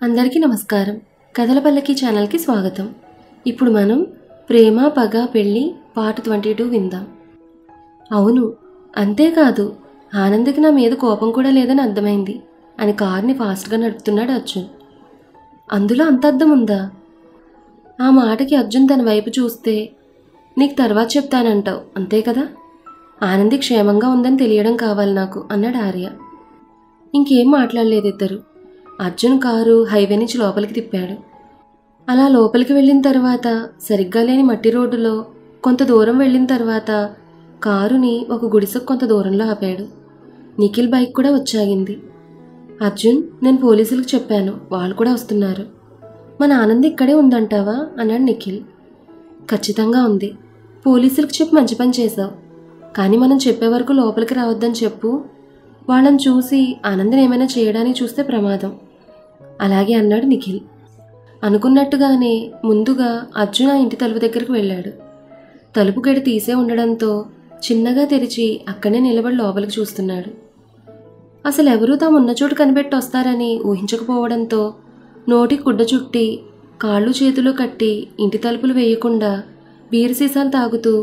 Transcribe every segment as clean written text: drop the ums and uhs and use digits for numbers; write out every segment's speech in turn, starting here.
అందరికీ నమస్కారం. కథల పల్లకి ఛానల్కి స్వాగతం. ఇప్పుడు మనం ప్రేమ పగ పెళ్ళి పార్ట్ 22 విందాం. అవును, అంతేకాదు ఆనంద్కి నా మీద కోపం కూడా లేదని అర్థమైంది అని కార్ని ఫాస్ట్గా నడుపుతున్నాడు అర్జున్. అందులో అంత అర్థం ఉందా? ఆ మాటకి అర్జున్ తన వైపు చూస్తే నీకు తర్వాత చెప్తానంటావు అంతే కదా, ఆనంది క్షేమంగా ఉందని తెలియడం కావాలి నాకు అన్నాడు ఆర్య. ఇంకేం మాట్లాడలేదు ఇద్దరు. అర్జున్ కారు హైవే నుంచి లోపలికి తిప్పాడు. అలా లోపలికి వెళ్ళిన తర్వాత సరిగ్గా లేని మట్టి రోడ్డులో కొంత దూరం వెళ్ళిన తర్వాత కారుని ఒక గుడిసెకు కొంత దూరంలో ఆపాడు. నిఖిల్ బైక్ కూడా వచ్చాగింది. అర్జున్, నేను పోలీసులకు చెప్పాను, వాళ్ళు కూడా వస్తున్నారు. మన ఆనంద్ ఇక్కడే ఉందంటావా అన్నాడు నిఖిల్. ఖచ్చితంగా ఉంది. పోలీసులకు చెప్పి మంచి పని చేశావు, కానీ మనం చెప్పే వరకు లోపలికి రావద్దని చెప్పు. వాళ్ళని చూసి ఆనంద్ని ఏమైనా చేయడానికి చూస్తే ప్రమాదం. అలాగే అన్నాడు నిఖిల్. అనుకున్నట్టుగానే ముందుగా అర్జున్ ఆ ఇంటి తలుపు దగ్గరకు వెళ్ళాడు. తలుపు గడి తీసే ఉండడంతో చిన్నగా తెరిచి అక్కడే నిలబడి లోపలికి చూస్తున్నాడు. అసలు ఎవరూ తామున్న చోటు కనిపెట్టి వస్తారని ఊహించకపోవడంతో నోటికి గుడ్డ చుట్టి కాళ్ళు చేతులు కట్టి ఇంటి తలుపులు వేయకుండా బీరు సీసాలు తాగుతూ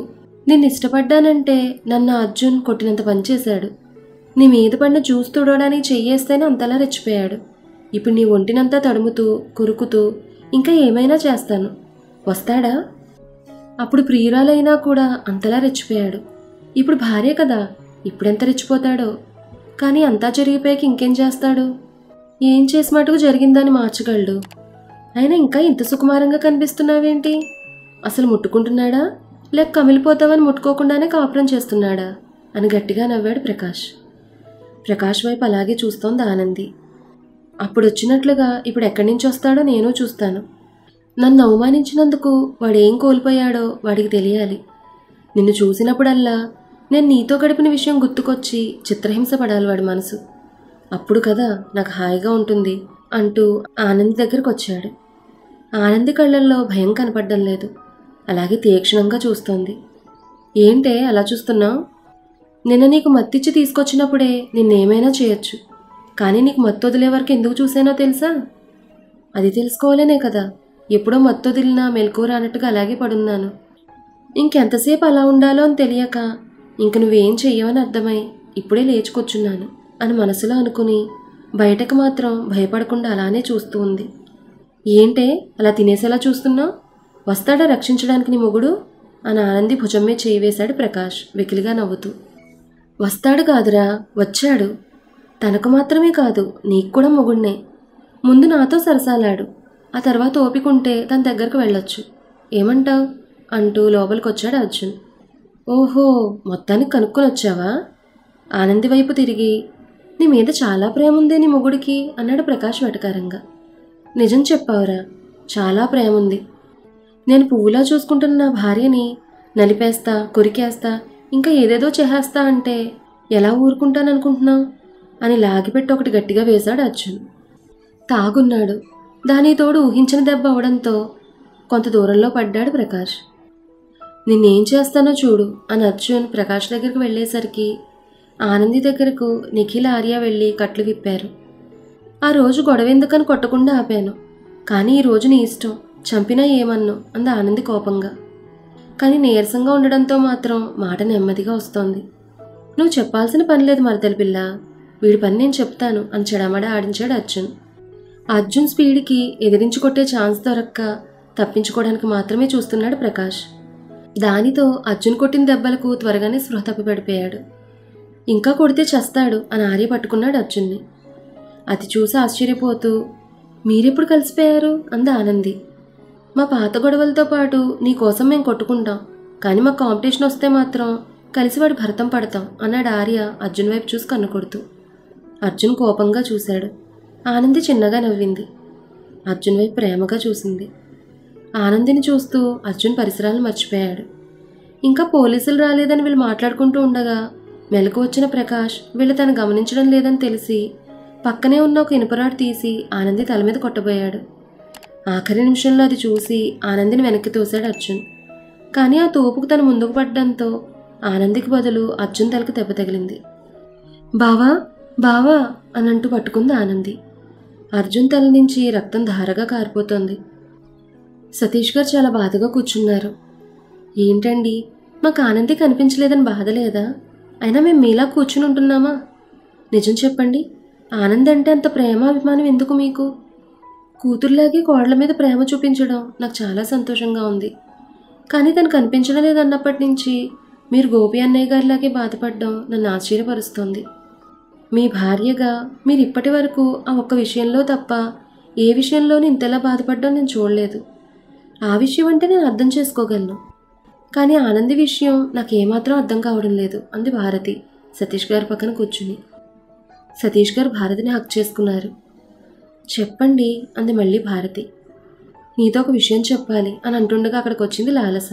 నిన్ను ఇష్టపడ్డానంటే నన్ను అర్జున్ కొట్టినంత పనిచేశాడు. నీ మీద పడిన జ్యూస్ తుడవడానికి చెయ్యేస్తేనే అంతలా రెచ్చిపోయాడు. ఇప్పుడు నీ ఒంటినంతా తడుముతూ కొరుకుతూ ఇంకా ఏమైనా చేస్తాను. వస్తాడా? అప్పుడు ప్రియురాలైనా కూడా అంతలా రెచ్చిపోయాడు. ఇప్పుడు భార్య కదా, ఇప్పుడెంత రెచ్చిపోతాడో. కానీ అంతా జరిగిపోయాక ఇంకేం చేస్తాడు? ఏం చేసి మటుకు జరిగిందని మార్చగలడు. అయినా ఇంకా ఇంత సుకుమారంగా కనిపిస్తున్నావేంటి? అసలు ముట్టుకుంటున్నాడా లేక కమిలిపోతావని ముట్టుకోకుండానే కాపురం చేస్తున్నాడా అని గట్టిగా నవ్వాడు ప్రకాష్. ప్రకాష్ వైపు అలాగే చూస్తోంది ఆనంది. అప్పుడు వచ్చినట్లుగా ఇప్పుడు ఎక్కడి నుంచి వస్తాడో నేను చూస్తాను. నన్ను అవమానించినందుకు వాడేం కోల్పోయాడో వాడికి తెలియాలి. నిన్ను చూసినప్పుడల్లా నేను నీతో గడిపిన విషయం గుర్తుకొచ్చి చిత్రహింస పడాలి వాడి మనసు. అప్పుడు కదా నాకు హాయిగా ఉంటుంది అంటూ ఆనంది దగ్గరకు వచ్చాడు. ఆనంది కళ్ళల్లో భయం కనపడడం లేదు. అలాగే తీక్షణంగా చూస్తోంది. ఏంటే అలా చూస్తున్నావు? నిన్న నీకు మత్తిచ్చి తీసుకొచ్చినప్పుడే నిన్నేమైనా చేయొచ్చు, కానీ నీకు మత్తు వదిలే వరకు ఎందుకు చూసానో తెలుసా? అది తెలుసుకోవాలనే కదా ఎప్పుడో మత్తు వదిలినా మెలకువ రానట్టుగా అలాగే పడున్నాను. ఇంకెంతసేపు అలా ఉండాలో అని తెలియక ఇంక నువ్వేం చెయ్యవని అర్థమై ఇప్పుడే లేచుకొచ్చున్నాను అని మనసులో అనుకుని బయటకు మాత్రం భయపడకుండా అలానే చూస్తూ ఉంది. ఏంటే అలా తినేసేలా చూస్తున్నావు? వస్తాడా రక్షించడానికి నీ మొగుడు అని ఆనంది భుజం మీద చేయి వేశాడు ప్రకాష్ వెకిలిగా నవ్వుతూ. వస్తాడు కాదురా, వచ్చాడు. తనకు మాత్రమే కాదు నీకు కూడా మొగుడినే. ముందు నాతో సరసాలాడు, ఆ తర్వాత ఓపికంటే తన దగ్గరకు వెళ్ళొచ్చు. ఏమంటావు అంటూ లోపలికొచ్చాడు అర్జున్. ఓహో, మొత్తానికి కనుక్కొని వచ్చావా? ఆనంది వైపు తిరిగి నీ మీద చాలా ప్రేమ ఉంది నీ మొగుడికి అన్నాడు ప్రకాష్ వెటకారంగా. నిజం చెప్పావురా, చాలా ప్రేమ ఉంది. నేను పువ్వులా చూసుకుంటున్న నా భార్యని నలిపేస్తా, కొరికేస్తా, ఇంకా ఏదేదో చేసేస్తా అంటే ఎలా ఊరుకుంటాననుకుంటున్నావు అని లాగిపెట్టి ఒకటి గట్టిగా వేశాడు అర్జున్. తాగున్నాడు. దాని తోడు ఊహించిన దెబ్బ అవడంతో కొంత దూరంలో పడ్డాడు ప్రకాష్. నిన్నేం చేస్తానో చూడు అని అర్జున్ ప్రకాష్ దగ్గరకు వెళ్ళేసరికి ఆనంది దగ్గరకు నిఖిల్ ఆర్య వెళ్ళి కట్లు విప్పారు. ఆ రోజు గొడవ ఎందుకని కొట్టకుండా ఆపాను, కానీ ఈ రోజు నీ ఇష్టం, చంపినా ఏమన్ను అంది ఆనంది కోపంగా. కానీ నీరసంగా ఉండడంతో మాత్రం మాట నెమ్మదిగా వస్తోంది. నువ్వు చెప్పాల్సిన పని లేదు మరదలి పిల్ల, వీడి పని నేను చెప్తాను అని చెడమడ ఆడించాడు అర్జున్. అర్జున్ స్పీడ్కి ఎదిరించి కొట్టే ఛాన్స్ దొరక్క తప్పించుకోవడానికి మాత్రమే చూస్తున్నాడు ప్రకాష్. దానితో అర్జున్ కొట్టిన దెబ్బలకు త్వరగానే స్పృహ తప్పి పడిపోయాడు. ఇంకా కొడితే చస్తాడు అని ఆర్య పట్టుకున్నాడు అర్జున్ని. అది చూసి ఆశ్చర్యపోతూ మీరెప్పుడు కలిసిపోయారు అంది ఆనంది. మా పాత గొడవలతో పాటు నీ కోసం మేము కొట్టుకుంటాం, కానీ మా కాంపిటీషన్ వస్తే మాత్రం కలిసి వాడి భరతం పడతాం అన్నాడు ఆర్య అర్జున్ వైపు చూసి కన్ను కొడుతూ. అర్జున్ కోపంగా చూశాడు. ఆనంది చిన్నగా నవ్వింది. అర్జున్ వైపు ప్రేమగా చూసింది. ఆనందిని చూస్తూ అర్జున్ పరిసరాలను మర్చిపోయాడు. ఇంకా పోలీసులు రాలేదని వీళ్ళు మాట్లాడుకుంటూ ఉండగా మెలకు వచ్చిన ప్రకాష్ వీళ్ళు తను గమనించడం లేదని తెలిసి పక్కనే ఉన్న ఒక ఇనుపరాడు తీసి ఆనంది తల మీద కొట్టబోయాడు. ఆఖరి నిమిషంలో అది చూసి ఆనందిని వెనక్కి తోశాడు అర్జున్. కానీ ఆ తోపుకు తను ముందుకు పడ్డంతో ఆనందికి బదులు అర్జున్ తలకు దెబ్బ తగిలింది. బావా బావా అనంటూ పట్టుకుంది ఆనంది. అర్జున్ తల నుంచి రక్తం ధారగా కారిపోతోంది. సతీష్ గారు చాలా బాధగా కూర్చున్నారు. ఏంటండి, మాకు ఆనంది కనిపించలేదని బాధ లేదా? అయినా మేము మీలా కూర్చుని ఉంటున్నామా? నిజం చెప్పండి, ఆనంద్ అంటే అంత ప్రేమ అభిమానం ఎందుకు మీకు? కూతుర్లాగే కోడల మీద ప్రేమ చూపించడం నాకు చాలా సంతోషంగా ఉంది. కానీ తను కనిపించడం లేదన్నప్పటి నుంచి మీరు గోపి అన్నయ్య గారిలాగే బాధపడడం నన్ను ఆశ్చర్యపరుస్తోంది. మీ భార్యగా మీరు ఇప్పటి వరకు ఆ ఒక్క విషయంలో తప్ప ఏ విషయంలోనూ ఇంతలా బాధపడడం నేను చూడలేదు. ఆ విషయం అంటే నేను అర్థం చేసుకోగలను, కానీ ఆనంది విషయం నాకు ఏమాత్రం అర్థం కావడం లేదు అంది భారతి సతీష్ గారి పక్కన కూర్చుని. సతీష్ గారు భారతిని హక్ చేసుకున్నారు. చెప్పండి అంది మళ్ళీ భారతి. నీతో ఒక విషయం చెప్పాలి అని అంటుండగా అక్కడికి వచ్చింది లాలస.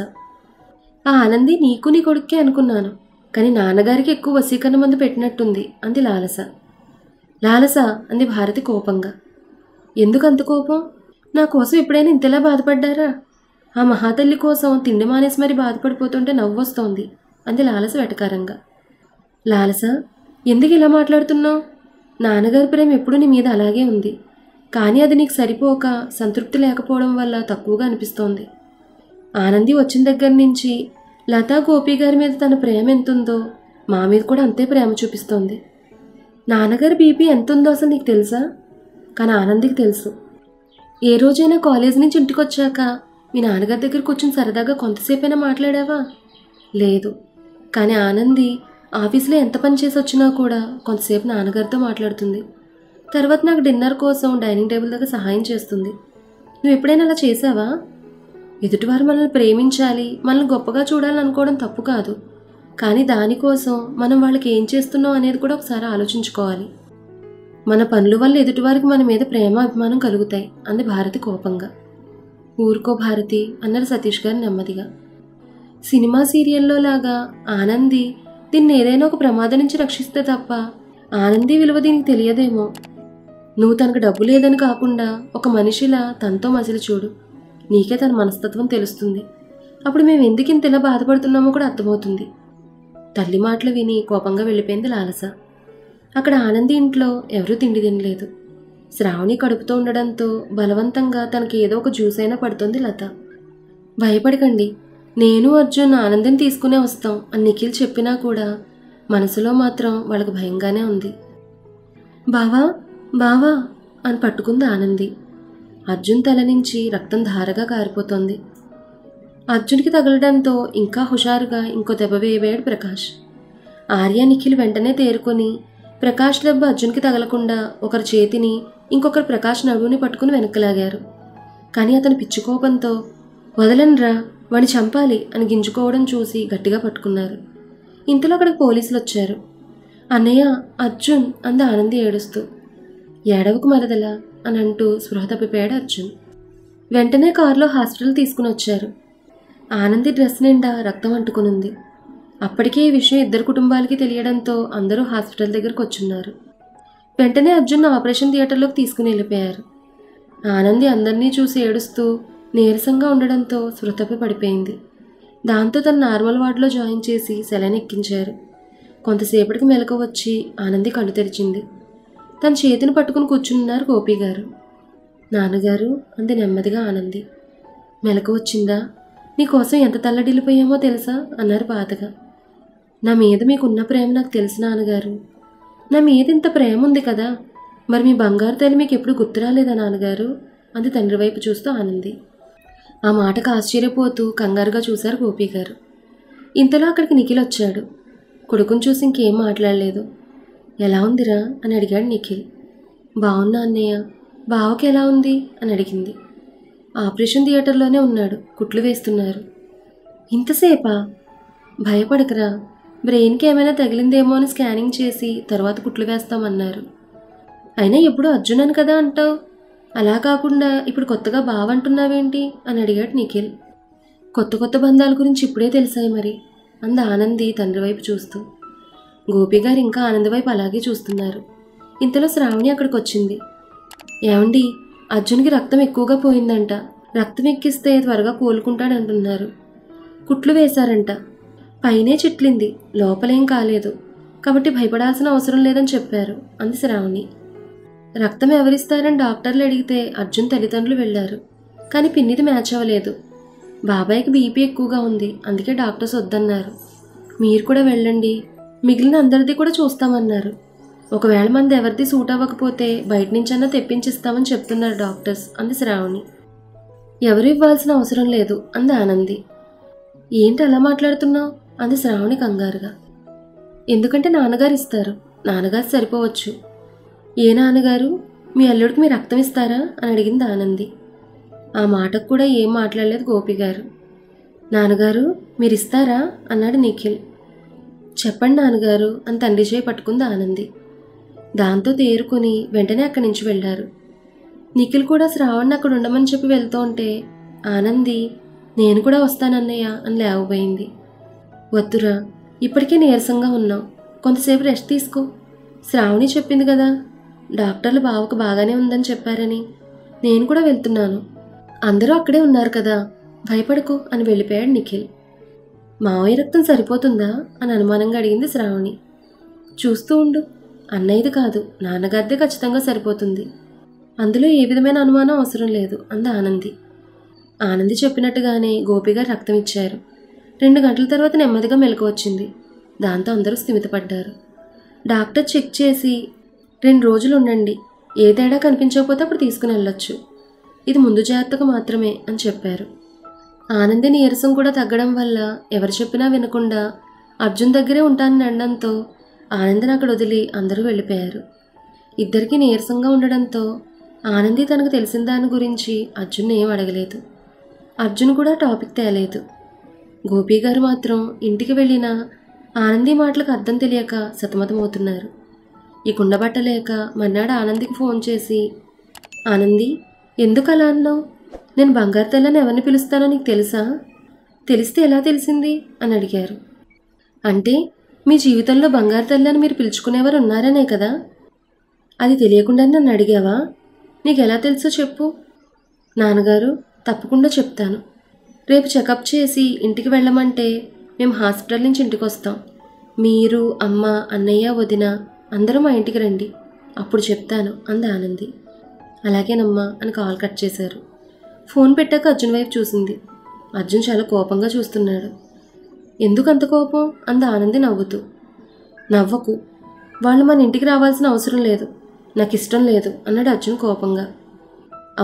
ఆ ఆనంది నీకు నీ కొడుక్కే అనుకున్నాను, కానీ నాన్నగారికి ఎక్కువ వశీకరణ మందు పెట్టినట్టుంది అంది లాలస. లాలస అంది భారతి కోపంగా. ఎందుకు అంత కోపం? నా కోసం ఎప్పుడైనా ఇంతలా బాధపడ్డారా? ఆ మహాతల్లి కోసం తిండి మానేసి మరీ బాధపడిపోతుంటే నవ్వొస్తోంది అంది లాలస వెటకారంగా. లాలస, ఎందుకు ఇలా మాట్లాడుతున్నావు? నాన్నగారి ప్రేమ ఎప్పుడు నీ మీద అలాగే ఉంది, కానీ అది నీకు సరిపోక సంతృప్తి లేకపోవడం వల్ల తక్కువగా అనిపిస్తోంది. ఆనంది వచ్చిన దగ్గర నుంచి లతా గోపి గారి మీద తన ప్రేమ ఎంతుందో మా మీద కూడా అంతే ప్రేమ చూపిస్తోంది. నాన్నగారి బీపీ ఎంతుందో అసలు నీకు తెలుసా? కానీ ఆనందికి తెలుసు. ఏ రోజైనా కాలేజ్ నుంచి ఇంటికి వచ్చాక మీ నాన్నగారి దగ్గర కూర్చొని సరదాగా కొంతసేపైనా మాట్లాడావా? లేదు. కానీ ఆనంది ఆఫీస్లో ఎంత పని చేసి వచ్చినా కూడా కొంతసేపు నాన్నగారితో మాట్లాడుతుంది. తర్వాత నాకు డిన్నర్ కోసం డైనింగ్ టేబుల్ దగ్గర సహాయం చేస్తుంది. నువ్వు ఎప్పుడైనా అలా చేసావా? ఎదుటివారు మనల్ని ప్రేమించాలి, మనల్ని గొప్పగా చూడాలని అనుకోవడం తప్పు కాదు, కానీ దానికోసం మనం వాళ్ళకి ఏం చేస్తున్నాం అనేది కూడా ఒకసారి ఆలోచించుకోవాలి. మన పనుల వల్ల ఎదుటివారికి మన మీద ప్రేమ అభిమానం కలుగుతాయి అంది భారతి కోపంగా. ఊరుకో భారతి అన్నారు సతీష్ గారు నెమ్మదిగా. సినిమా సీరియల్లో లాగా ఆనంది దీన్ని ఏదైనా ఒక ప్రమాదం నుంచి రక్షిస్తే తప్ప ఆనంది విలువ దీనికి తెలియదేమో. నువ్వు తనకు డబ్బు లేదని కాకుండా ఒక మనిషిలా తనతో మసిలి చూడు, నీకే తన మనస్తత్వం తెలుస్తుంది. అప్పుడు మేము ఎందుకు ఇంత ఇలా బాధపడుతున్నామో కూడా అర్థమవుతుంది. తల్లి మాటలు విని కోపంగా వెళ్ళిపోయింది లాలస. అక్కడ ఆనంది ఇంట్లో ఎవరూ తిండి తినలేదు. శ్రావణి కడుపుతో ఉండడంతో బలవంతంగా తనకి ఏదో ఒక జ్యూస్ అయినా పడుతుంది లత. భయపడకండి, నేను అర్జున్ ఆనందిని తీసుకునే వస్తాం అని నిఖిల్ చెప్పినా కూడా మనసులో మాత్రం వాళ్ళకి భయంగానే ఉంది. బావా బావా అని పట్టుకుంది ఆనంది. అర్జున్ తల నుంచి రక్తం ధారగా కారిపోతోంది. అర్జున్కి తగలడంతో ఇంకా హుషారుగా ఇంకో దెబ్బ వేయబోయాడు ప్రకాష్. ఆర్య నిఖిల్ వెంటనే తేరుకొని ప్రకాష్ దెబ్బ అర్జున్కి తగలకుండా ఒకరి చేతిని ఇంకొకరు ప్రకాష్ నడువుని పట్టుకుని వెనక్కలాగారు. కానీ అతను పిచ్చుకోపంతో వదలనరా, వాడిని చంపాలి అని గింజుకోవడం చూసి గట్టిగా పట్టుకున్నారు. ఇంతలో అక్కడికి పోలీసులు వచ్చారు. అన్నయ్య, అర్జున్ అంది ఆనంది ఏడుస్తూ. ఏడవకు మరదలా అని అంటూ స్పృహ తప్పిపోయాడు అర్జున్. వెంటనే కారులో హాస్పిటల్ తీసుకుని వచ్చారు. ఆనంది డ్రెస్ నిండా రక్తం అంటుకునుంది. అప్పటికే ఈ విషయం ఇద్దరు కుటుంబాలకి తెలియడంతో అందరూ హాస్పిటల్ దగ్గరకు వచ్చున్నారు. వెంటనే అర్జున్ ఆపరేషన్ థియేటర్లోకి తీసుకుని వెళ్ళిపోయారు. ఆనంది అందరినీ చూసి ఏడుస్తూ నీరసంగా ఉండడంతో స్పృహ తప్పి పడిపోయింది. దాంతో తన నార్మల్ వార్డులో జాయిన్ చేసి సెలైన్ ఎక్కించారు. కొంతసేపటికి మెలకు వచ్చి ఆనంది కళ్ళు తెరిచింది. తన చేతిని పట్టుకుని కూర్చున్నారు గోపి గారు. నాన్నగారు అంది నెమ్మదిగా ఆనంది. మెలకు వచ్చిందా? నీకోసం ఎంత తల్లడిల్లిపోయామో తెలుసా అన్నారు బాధగా. నా మీద మీకున్న ప్రేమ నాకు తెలుసు నాన్నగారు. నా మీద ఇంత ప్రేమ ఉంది కదా, మరి మీ బంగారు తల్లి మీకు ఎప్పుడు గుర్తు రాలేదా నాన్నగారు అంది తండ్రి వైపు చూస్తూ ఆనంది. ఆ మాటకు ఆశ్చర్యపోతూ కంగారుగా చూశారు గోపి గారు. ఇంతలో అక్కడికి నిఖిల్ వచ్చాడు. కొడుకుని చూసి ఇంకేం మాట్లాడలేదు. ఎలా ఉందిరా అని అడిగాడు నిఖిల్. బాగున్నా అన్నయ్య. బావకి ఎలా ఉంది అని అడిగింది. ఆపరేషన్ థియేటర్లోనే ఉన్నాడు, కుట్లు వేస్తున్నారు. ఇంతసేపా? భయపడకరా, బ్రెయిన్కి ఏమైనా తగిలిందేమో అని స్కానింగ్ చేసి తర్వాత కుట్లు వేస్తామన్నారు. అయినా ఎప్పుడు అర్జున్ అని కదా అంటావు, అలా కాకుండా ఇప్పుడు కొత్తగా బావ అంటున్నావేంటి అని అడిగాడు నిఖిల్. కొత్త కొత్త బంధాల గురించి ఇప్పుడే తెలిసాయి మరి అంది ఆనంది తండ్రి వైపు చూస్తూ. గోపి గారు ఇంకా ఆనంద్ వైపు అలాగే చూస్తున్నారు. ఇంతలో శ్రావణి అక్కడికి వచ్చింది. ఏమండి, అర్జున్కి రక్తం ఎక్కువగా పోయిందంట, రక్తం ఎక్కిస్తే త్వరగా కోలుకుంటాడంటున్నారు. కుట్లు వేశారంట, పైనే చిట్లింది, లోపలేం కాలేదు, కాబట్టి భయపడాల్సిన అవసరం లేదని చెప్పారు అంది శ్రావణి. రక్తం ఎవరిస్తారని డాక్టర్లు అడిగితే అర్జున్ తల్లిదండ్రులు వెళ్లారు. కానీ పిన్నిది మ్యాచ్ అవ్వలేదు. బాబాయ్కి బీపీ ఎక్కువగా ఉంది, అందుకే డాక్టర్స్ వద్దన్నారు. మీరు కూడా వెళ్ళండి, మిగిలిన అందరిది కూడా చూస్తామన్నారు. ఒకవేళ మనది ఎవరిది సూట్ అవ్వకపోతే బయట నుంచన్నా తెప్పించిస్తామని చెప్తున్నారు డాక్టర్స్ అంది శ్రావణి. ఎవరు ఇవ్వాల్సిన అవసరం లేదు అంది ఆనంది. ఏంటి అలా మాట్లాడుతున్నావు అంది శ్రావణి కంగారుగా. ఎందుకంటే నాన్నగారు ఇస్తారు, నాన్నగారు సరిపోవచ్చు. ఏ నాన్నగారు? మీ అల్లుడికి మీ రక్తం ఇస్తారా అని అడిగింది ఆనంది. ఆ మాటకు కూడా ఏం మాట్లాడలేదు గోపిగారు. నాన్నగారు మీరిస్తారా అన్నాడు నిఖిల్. చెప్పండి నాన్నగారు అని తండ్రి చేయి పట్టుకుంది ఆనంది. దాంతో తేరుకుని వెంటనే అక్కడి నుంచి వెళ్లారు. నిఖిల్ కూడా శ్రావణ్ని అక్కడ ఉండమని చెప్పి వెళ్తూ ఉంటే ఆనంది నేను కూడా వస్తానన్నయ్య అని లేవబోయింది. వద్దురా, ఇప్పటికే నీరసంగా ఉన్నావు, కొంతసేపు రెస్ట్ తీసుకో. శ్రావణి చెప్పింది కదా, డాక్టర్లు బావకు బాగానే ఉందని చెప్పారని. నేను కూడా వెళ్తున్నాను, అందరూ అక్కడే ఉన్నారు కదా, భయపడకు అని వెళ్ళిపోయాడు నిఖిల్. మావయ్య రక్తం సరిపోతుందా అని అనుమానంగా అడిగింది శ్రావణి. చూస్తూ ఉండు, అన్నయ్యది కాదు నాన్నగారిదే ఖచ్చితంగా సరిపోతుంది, అందులో ఏ విధమైన అనుమానం అవసరం లేదు అంది ఆనంది. ఆనంది చెప్పినట్టుగానే గోపిగారు రక్తం ఇచ్చారు. 2 గంటల తర్వాత నెమ్మదిగా మెలకు వచ్చింది. దాంతో అందరూ స్థిమితపడ్డారు. డాక్టర్ చెక్ చేసి 2 రోజులు ఉండండి, ఏ తేడా కనిపించకపోతే అప్పుడు తీసుకుని వెళ్ళొచ్చు, ఇది ముందు జాగ్రత్తగా మాత్రమే అని చెప్పారు. ఆనంది నీరసం కూడా తగ్గడం వల్ల ఎవరు చెప్పినా వినకుండా అర్జున్ దగ్గరే ఉంటానని అనడంతో ఆనందిని అక్కడ వదిలి అందరూ వెళ్ళిపోయారు. ఇద్దరికీ నీరసంగా ఉండడంతో ఆనంది తనకు తెలిసిన దాని గురించి అర్జున్ ఏం అడగలేదు. అర్జున్ కూడా టాపిక్ తేలేదు. గోపి గారు మాత్రం ఇంటికి వెళ్ళినా ఆనంది మాటలకు అర్థం తెలియక సతమతమవుతున్నారు. ఈ కుండబట్టలేక మర్నాడు ఆనందికి ఫోన్ చేసి, ఆనంది ఎందుకు అలా అన్నావు? నేను బంగారు తెల్లని ఎవరిని పిలుస్తానో నీకు తెలుసా? తెలిస్తే ఎలా తెలిసింది అని అడిగారు. అంటే మీ జీవితంలో బంగారు తెల్లని మీరు పిలుచుకునేవారు ఉన్నారనే కదా? అది తెలియకుండా నన్ను అడిగావా? నీకు ఎలా తెలుసో చెప్పు. నాన్నగారు తప్పకుండా చెప్తాను. రేపు చెకప్ చేసి ఇంటికి వెళ్ళమంటే మేము హాస్పిటల్ నుంచి ఇంటికి వస్తాం. మీరు, అమ్మ, అన్నయ్య, వదిన అందరూ మా ఇంటికి రండి, అప్పుడు చెప్తాను అంది ఆనంది. అలాగేనమ్మా అని కాల్ కట్ చేశారు. ఫోన్ పెట్టాక అర్జున్ వైపు చూసింది. అర్జున్ చాలా కోపంగా చూస్తున్నాడు. ఎందుకు అంత కోపం అంది ఆనంది నవ్వుతూ. నవ్వకు, వాళ్ళు మన ఇంటికి రావాల్సిన అవసరం లేదు, నాకు ఇష్టం లేదు అన్నాడు అర్జున్ కోపంగా.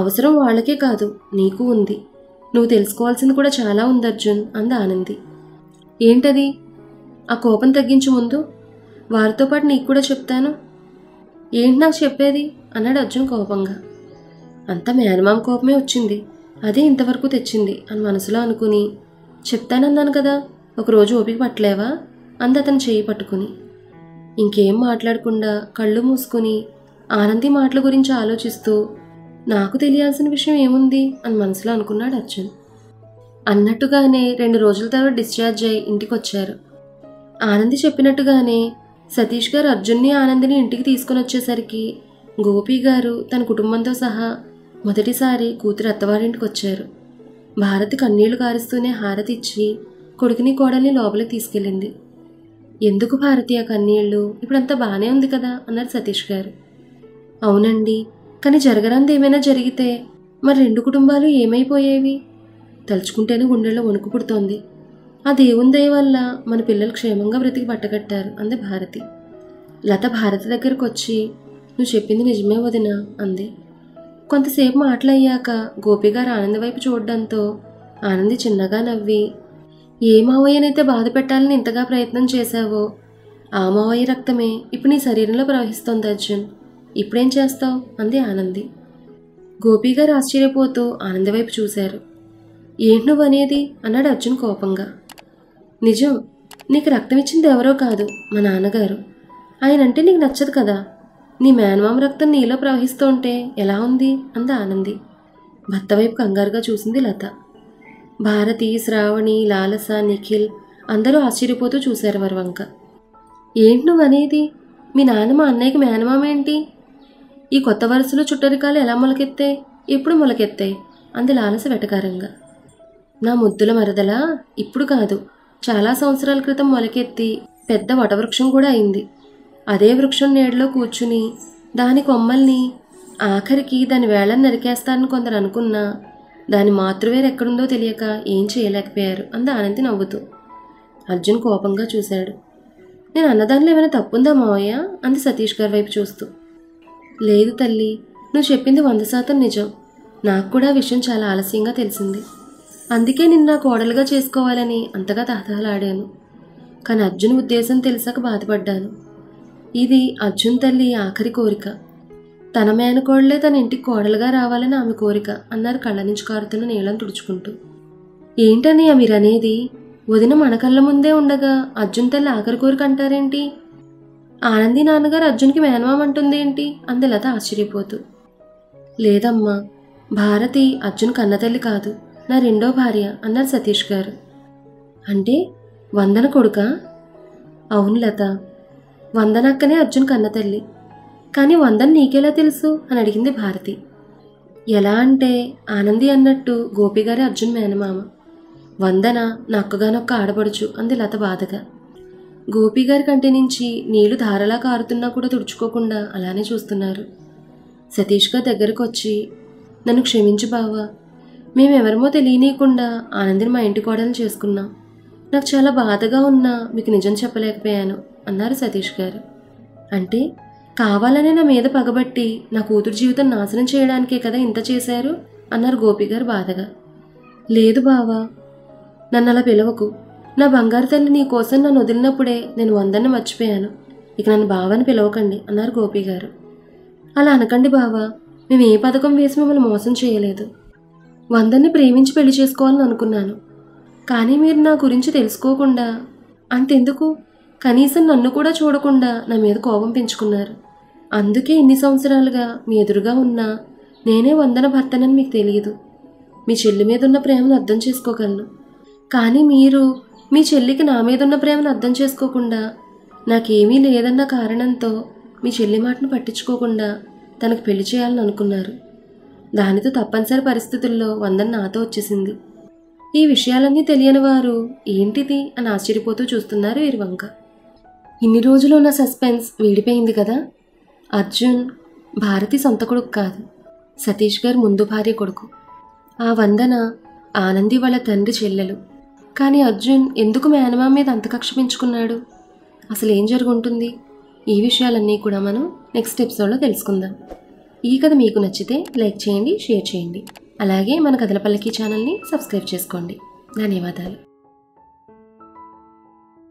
అవసరం వాళ్ళకే కాదు నీకు ఉంది, నువ్వు తెలుసుకోవాల్సింది కూడా చాలా ఉంది అర్జున్ అంది ఆనంది. ఏంటది? ఆ కోపం తగ్గించు ముందు, వారితో పాటు నీకు కూడా చెప్తాను. ఏంటి నాకు చెప్పేది అన్నాడు అర్జున్ కోపంగా. అంతా మేనమామ కోపమే వచ్చింది, అదే ఇంతవరకు తెచ్చింది అని మనసులో అనుకుని, చెప్తానన్నాను కదా, ఒకరోజు ఓపిక పట్టలేవా అంది అతను చేయి పట్టుకుని. ఇంకేం మాట్లాడకుండా కళ్ళు మూసుకుని ఆనంది మాటల గురించి ఆలోచిస్తూ, నాకు తెలియాల్సిన విషయం ఏముంది అని మనసులో అనుకున్నాడు అర్జున్. అన్నట్టుగానే 2 రోజుల తర్వాత డిశ్చార్జ్ అయి ఇంటికి వచ్చారు. ఆనంది చెప్పినట్టుగానే సతీష్ గారు అర్జున్ని ఆనందిని ఇంటికి తీసుకుని వచ్చేసరికి గోపి గారు తన కుటుంబంతో సహా మొదటిసారి కూతురు అత్తవారింటికి వచ్చారు. భారతి కన్నీళ్లు కారుస్తూనే హారతి ఇచ్చి కొడుకుని కోడల్ని లోపలికి తీసుకెళ్ళింది. ఎందుకు భారతి ఆ కన్నీళ్లు, ఇప్పుడంతా బాగానే ఉంది కదా అన్నారు సతీష్ గారు. అవునండి, కానీ జరగరాంది ఏమైనా జరిగితే మరి 2 కుటుంబాలు ఏమైపోయేవి? తలుచుకుంటేనే గుండెల్లో వణుకు పుడుతోంది. ఆ దేవుని దయ వల్ల మన పిల్లలు క్షేమంగా బ్రతికి పట్టగట్టారు అంది భారతి. లత భారతి దగ్గరకు వచ్చి, నువ్వు చెప్పింది నిజమే వదినా అంది. కొంతసేపు మాటలయ్యాక గోపిగారు ఆనంది వైపు చూడడంతో ఆనంది చిన్నగా నవ్వి, ఏ మావయ్యనైతే బాధ పెట్టాలని ఇంతగా ప్రయత్నం చేశావో ఆ మావయ్య రక్తమే ఇప్పుడు నీ శరీరంలో ప్రవహిస్తోంది అర్జున్, ఇప్పుడేం చేస్తావు అంది ఆనంది. గోపిగారు ఆశ్చర్యపోతూ ఆనంది వైపు చూశారు. ఏంటి నువ్వు అనేది అన్నాడు అర్జున్ కోపంగా. నిజం, నీకు రక్తం ఇచ్చింది ఎవరో కాదు, మా నాన్నగారు. ఆయన అంటే నీకు నచ్చదు కదా, నీ మేనమామ రక్తం నీలో ప్రవహిస్తూ ఉంటే ఎలా ఉంది అంది ఆనంది. భర్త వైపు కంగారుగా చూసింది లత. భారతి, శ్రావణి, లాలస, నిఖిల్ అందరూ ఆశ్చర్యపోతూ చూశారు వారి వంక. ఏంటి నువ్వు అనేది? మీ నాన్న మా అన్నయ్యకి మేనమామ ఏంటి? ఈ కొత్త వరుసలో చుట్టరికాలు ఎలా మొలకెత్తాయి, ఎప్పుడు మొలకెత్తాయి అంది లాలస వెటకారంగా. నా ముద్దుల మరదలా ఇప్పుడు కాదు, చాలా సంవత్సరాల క్రితం మొలకెత్తి పెద్ద వటవృక్షం కూడా అయింది. అదే వృక్షం నీడలో కూర్చుని దాని కొమ్మల్ని ఆఖరికి దాని వేళ్ళని నరికేస్తారని కొందరు అనుకున్నా దాని మాతృవేరు ఎక్కడుందో తెలియక ఏం చేయలేకపోయారు అంది ఆనంది నవ్వుతూ. అర్జున్ కోపంగా చూశాడు. నేను అన్నదానిలో ఏమైనా తప్పుందా మావయ్య అంది సతీష్ గారి వైపు చూస్తూ. లేదు తల్లి, నువ్వు చెప్పింది 100% నిజం. నాకు కూడా ఆ విషయం చాలా ఆలస్యంగా తెలిసింది. అందుకే నిన్న కోడలుగా చేసుకోవాలని అంతగా తహతహలాడాను. కానీ అర్జున్ ఉద్దేశం తెలిసాక బాధపడ్డాను. ఇది అర్జున్ తల్లి ఆఖరి కోరిక. తన మేనకోడలే తన ఇంటికి కోడలుగా రావాలని ఆమె కోరిక అన్నారు కళ్ళ నుంచి కారుతున్న నీళ్ళని తుడుచుకుంటూ. ఏంటని మీరనేది? వదిన మన కళ్ళ ముందే ఉండగా అర్జున్ తల్లి ఆఖరి కోరిక అంటారేంటి? ఆనంది నాన్నగారు అర్జున్కి మేనమామంటుంది ఏంటి అంది లత ఆశ్చర్యపోతూ. లేదమ్మా, భారతి అర్జున్ కన్నతల్లి కాదు, నా రెండో భార్య అన్నారు సతీష్ గారు. అంటే వందన కొడుక? అవును లత, వందనక్కనే అర్జున్ కన్నతల్లి. కానీ వందన నీకెలా తెలుసు అని అడిగింది భారతి. ఎలా అంటే ఆనంది అన్నట్టు గోపిగారి అర్జున్ మేనమామ, వందన నా అక్కగానొక్క ఆడపడుచు అంది లత బాధగా. గోపిగారి కంటి నుంచి నీళ్లు ధారలా కారుతున్నా కూడా తుడుచుకోకుండా అలానే చూస్తున్నారు. సతీష్ గారు దగ్గరకు వచ్చి, నన్ను క్షమించు బావా, మేమెవరమో తెలియనీయకుండా ఆనందిని మా ఇంటి కోడలు చేసుకున్నాం. నాకు చాలా బాధగా ఉన్నా మీకు నిజం చెప్పలేకపోయాను అన్నారు సతీష్ గారు. అంటే కావాలనే నా మీద పగబట్టి నా కూతురు జీవితం నాశనం చేయడానికే కదా ఇంత చేశారు అన్నారు గోపి గారు బాధగా. లేదు బావా, నన్ను అలా పిలవకు. నా బంగారు తల్లి నీ కోసం నన్ను వదిలినప్పుడే నేను వందన్ని మర్చిపోయాను. ఇక నన్ను బావని పిలవకండి అన్నారు గోపి గారు. అలా అనకండి బావా, మేము ఏ పథకం వేసి మిమ్మల్ని మోసం చేయలేదు. వందన్ని ప్రేమించి పెళ్లి చేసుకోవాలని అనుకున్నాను. కానీ మీరు నా గురించి తెలుసుకోకుండా, అంతెందుకు కనీసం నన్ను కూడా చూడకుండా నా మీద కోపం పెంచుకున్నారు. అందుకే ఇన్ని సంవత్సరాలుగా మీ ఎదురుగా ఉన్నా నేనే వందన భర్తనని మీకు తెలియదు. మీ చెల్లి మీద ఉన్న ప్రేమను అర్థం చేసుకోగలను. కానీ మీరు మీ చెల్లికి నా మీద ఉన్న ప్రేమను అర్థం చేసుకోకుండా, నాకేమీ లేదన్న కారణంతో మీ చెల్లి మాటను పట్టించుకోకుండా తనకు పెళ్లి చేయాలని అనుకున్నారు. దానితో తప్పనిసరి పరిస్థితుల్లో వందన నాతో వచ్చేసింది. ఈ విషయాలన్నీ తెలియని వారు ఏంటిది అని ఆశ్చర్యపోతూ చూస్తున్నారు వీరి వంక. ఇన్ని రోజులు ఉన్న సస్పెన్స్ వీడిపోయింది కదా. అర్జున్ భారతి సొంత కొడుకు కాదు, సతీష్ గారు ముందు భార్య కొడుకు. ఆ వందన ఆనంది వాళ్ళ తండ్రి చెల్లెలు. కానీ అర్జున్ ఎందుకు మేనమా మీద అంత కక్ష పెంచుకున్నాడు? అసలు ఏం జరుగుంటుంది? ఈ విషయాలన్నీ కూడా మనం నెక్స్ట్ ఎపిసోడ్లో తెలుసుకుందాం. ఈ కథ మీకు నచ్చితే లైక్ చేయండి, షేర్ చేయండి. అలాగే మన కథల పల్లకి ఛానల్ని సబ్స్క్రైబ్ చేసుకోండి. ధన్యవాదాలు.